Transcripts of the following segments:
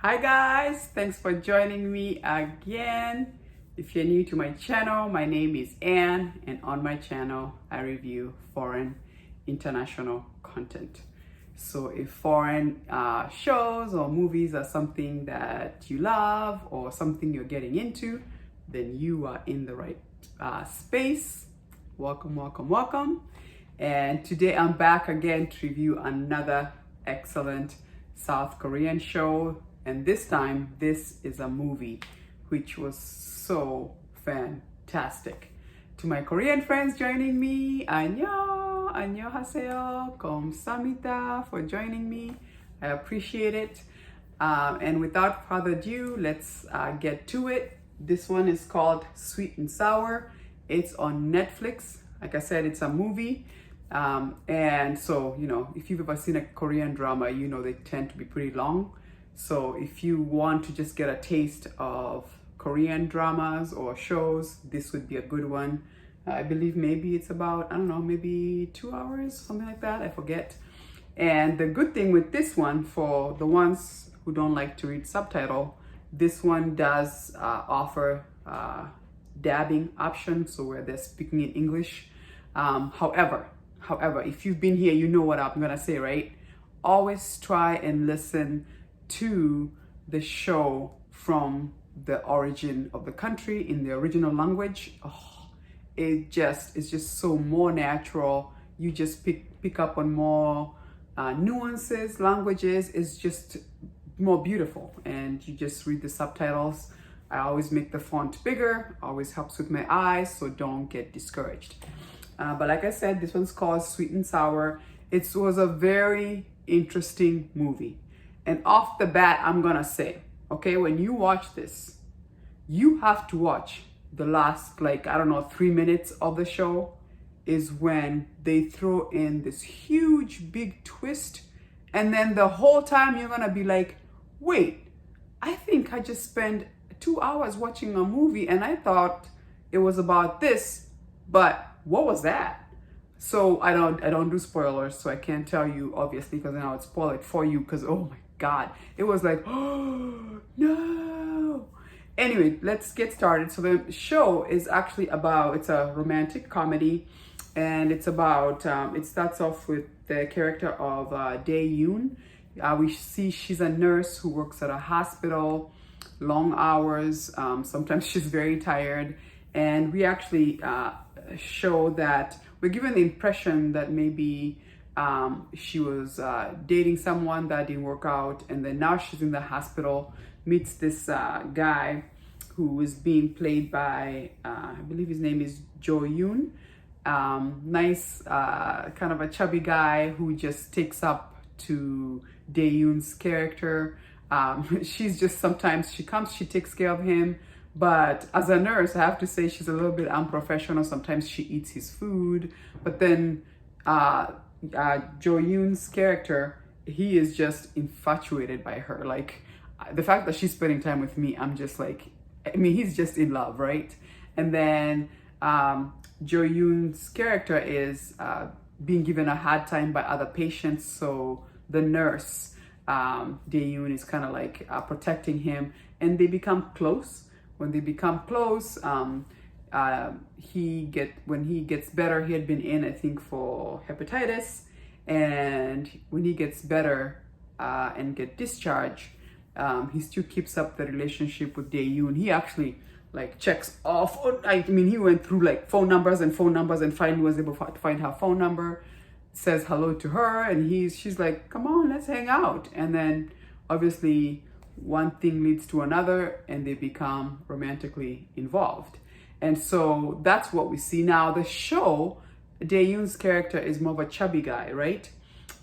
Hi guys, thanks for joining me again. If you're new to my channel, my name is Anne, and on my channel I review foreign international content. So if foreign shows or movies are something that you love or something you're getting into, then you are in the right space. Welcome, welcome, welcome. And today I'm back again to review another excellent South Korean show. And this time, this is a movie which was so fantastic. To my Korean friends joining me, 안녕, 안녕하세요, 감사합니다 for joining me. I appreciate it. And without further ado, let's get to it. This one is called Sweet and Sour. It's on Netflix. Like I said, it's a movie. And so, if you've ever seen a Korean drama, they tend to be pretty long. So if you want to just get a taste of Korean dramas or shows, this would be a good one. I believe maybe it's about, maybe 2 hours, something like that. I forget. And the good thing with this one, for the ones who don't like to read subtitle, this one does offer dabbing option, so where they're speaking in English. However, if you've been here, you know what I'm gonna say, right? Always try and listen to the show from the origin of the country in the original language. It's just so more natural. You just pick up on more nuances, languages. It's just more beautiful, and you just read the subtitles. I always make the font bigger, always helps with my eyes, so don't get discouraged. But like I said, this one's called Sweet and Sour. It was a very interesting movie. And off the bat, I'm gonna say, okay, when you watch this, you have to watch the last, 3 minutes of the show is when they throw in this huge, big twist. And then the whole time you're gonna be like, wait, I think I just spent 2 hours watching a movie and I thought it was about this, but what was that? So I don't do spoilers, so I can't tell you, obviously, because then I would spoil it for you, because oh my God, it was like, oh no. Anyway, let's get started. So the show is actually it's a romantic comedy, and it's about, it starts off with the character of Da-yoon. We see she's a nurse who works at a hospital, long hours, sometimes she's very tired, and we actually show that we're given the impression that maybe she was dating someone that didn't work out, and then now she's in the hospital, meets this guy who is being played by, I believe his name is Jo-yoon. Nice, kind of a chubby guy who just takes up to Dae-yoon's character. She's just, sometimes she comes, she takes care of him. But as a nurse, I have to say she's a little bit unprofessional. Sometimes she eats his food. But then Jo-yoon's character, he is just infatuated by her. Like, the fact that she's spending time with me, I'm just like, he's just in love, right? And then Jo-yoon's character is being given a hard time by other patients. So the nurse, Dae-yoon, is kind of like protecting him, and they become close. When they become close, when he gets better, he had been in, I think, for hepatitis, and when he gets better and get discharged, he still keeps up the relationship with Dae-yoon. He actually checks off. He went through phone numbers, and finally was able to find her phone number, says hello to her, and she's like, come on, let's hang out. And then obviously one thing leads to another, and they become romantically involved. And so that's what we see. Now the show, Dae-yoon's character is more of a chubby guy, right?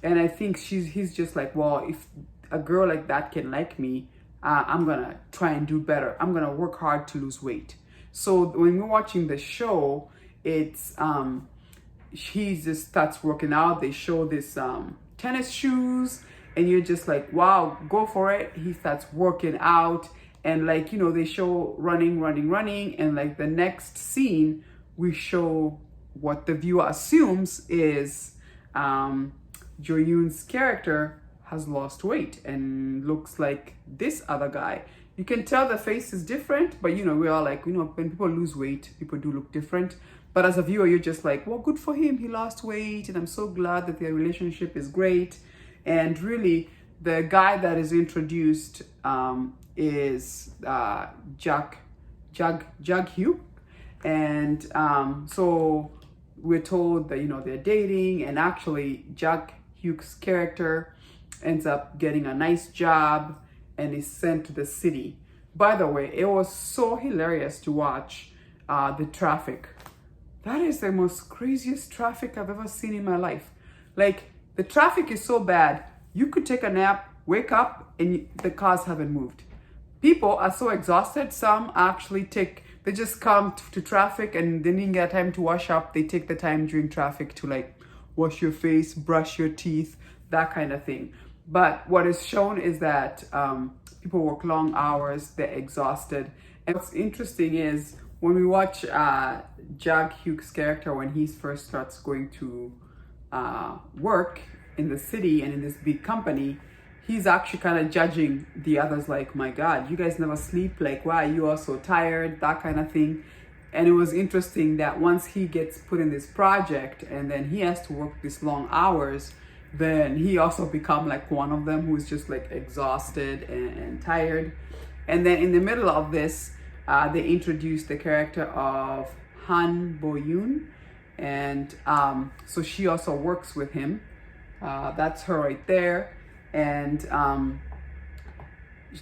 And I think he's just like, well, if a girl like that can like me, I'm gonna try and do better. I'm gonna work hard to lose weight. So when we're watching the show, it's he just starts working out. They show this tennis shoes, and you're just like, wow, go for it. He starts working out, and they show running, and the next scene we show what the viewer assumes is Jo-yoon's character has lost weight and looks like this other guy. You can tell the face is different, but we are like, when people lose weight, people do look different. But as a viewer, you're just like, well, good for him. He lost weight, and I'm so glad that their relationship is great. And really, the guy that is introduced is Jug-hyuk. And so we're told that, they're dating, and actually Jug-hyuk's character ends up getting a nice job and is sent to the city. By the way, it was so hilarious to watch the traffic. That is the most craziest traffic I've ever seen in my life. Like, the traffic is so bad, you could take a nap, wake up, and the cars haven't moved. People are so exhausted. Some actually they just come to traffic and they didn't get time to wash up. They take the time during traffic to like wash your face, brush your teeth, that kind of thing. But what is shown is that people work long hours, they're exhausted. And what's interesting is when we watch Jug-hyuk's character, when he first starts going to work in the city and in this big company, he's actually kind of judging the others like, my God, you guys never sleep. Like, why are you all so tired? That kind of thing. And it was interesting that once he gets put in this project and then he has to work these long hours, then he also become like one of them who's just like exhausted and tired. And then in the middle of this, they introduced the character of Han Bo-yoon. And so she also works with him. That's her right there. And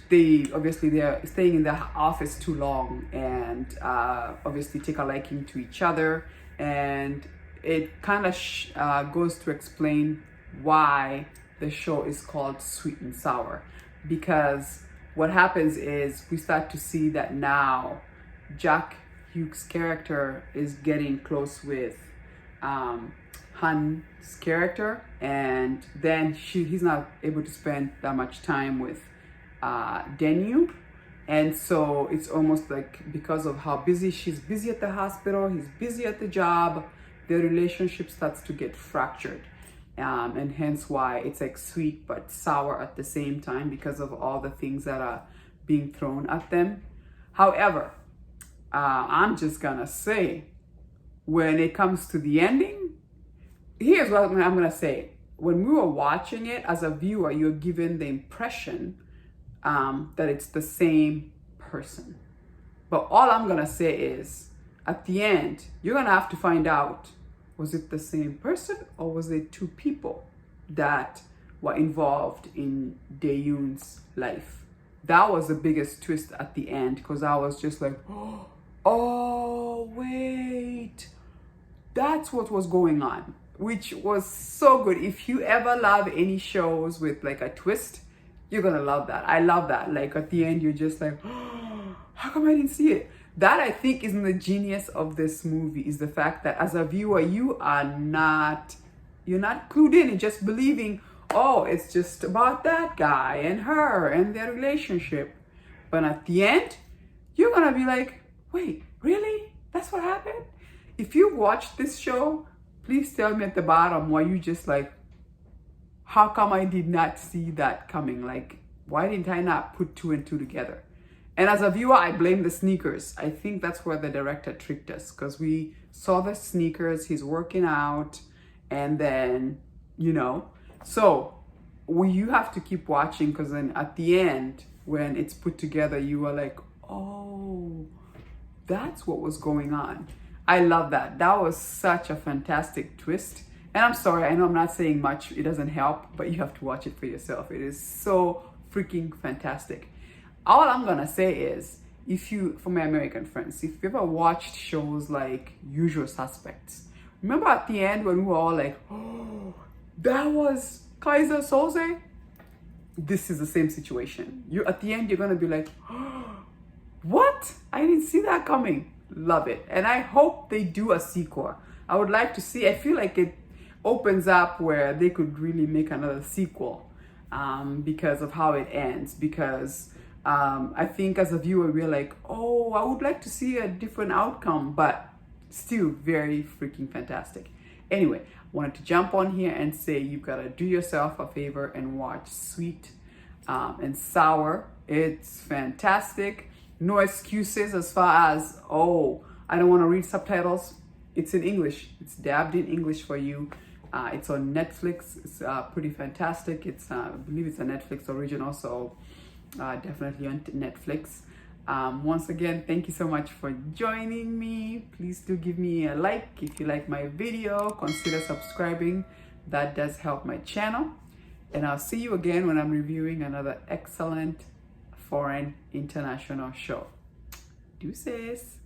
they're staying in the office too long, and obviously take a liking to each other. And it kind of goes to explain why the show is called Sweet and Sour, because what happens is we start to see that now Jug-hyuk's character is getting close with Han's character, and then he's not able to spend that much time with Denyu. And so it's almost like, because of how busy she's busy at the hospital, he's busy at the job, their relationship starts to get fractured. And hence why it's like sweet but sour at the same time, because of all the things that are being thrown at them. However, I'm just gonna say, when it comes to the ending, here's what I'm gonna say. When we were watching it, as a viewer, you're given the impression that it's the same person. But all I'm gonna say is, at the end, you're gonna have to find out, was it the same person or was it two people that were involved in Dae-yoon's life? That was the biggest twist at the end, because I was just like, oh, wait, that's what was going on, which was so good. If you ever love any shows with like a twist, you're gonna love that. I love that. Like at the end, you're just like, oh, how come I didn't see it? That, I think, is the genius of this movie, is the fact that as a viewer, you're not clued in and just believing, oh, it's just about that guy and her and their relationship. But at the end, you're gonna be like, wait, really? That's what happened? If you watched this show, please tell me at the bottom why you just like, how come I did not see that coming? Like, why didn't I not put two and two together? And as a viewer, I blame the sneakers. I think that's where the director tricked us, because we saw the sneakers, he's working out, and then, so you have to keep watching, because then at the end, when it's put together, you are like, oh, that's what was going on. I love that. That was such a fantastic twist. And I'm sorry, I know I'm not saying much, it doesn't help, but you have to watch it for yourself. It is so freaking fantastic. All I'm gonna say is, for my American friends, if you ever watched shows like Usual Suspects, remember at the end when we were all like, oh, that was Kaiser Soze? This is the same situation. At the end, you're gonna be like, oh, what? I didn't see that coming. Love it. And I hope they do a sequel. I would like to see, I feel like it opens up where they could really make another sequel because of how it ends. Because I think as a viewer, we're like, oh, I would like to see a different outcome, but still very freaking fantastic. Anyway, wanted to jump on here and say you've got to do yourself a favor and watch Sweet and Sour. It's fantastic. No excuses as far as, oh, I don't want to read subtitles. It's in English. It's dubbed in English for you. It's on Netflix. It's pretty fantastic. It's I believe it's a Netflix original, so definitely on Netflix. Once again, thank you so much for joining me. Please do give me a like if you like my video. Consider subscribing. That does help my channel. And I'll see you again when I'm reviewing another excellent foreign international show. Deuces.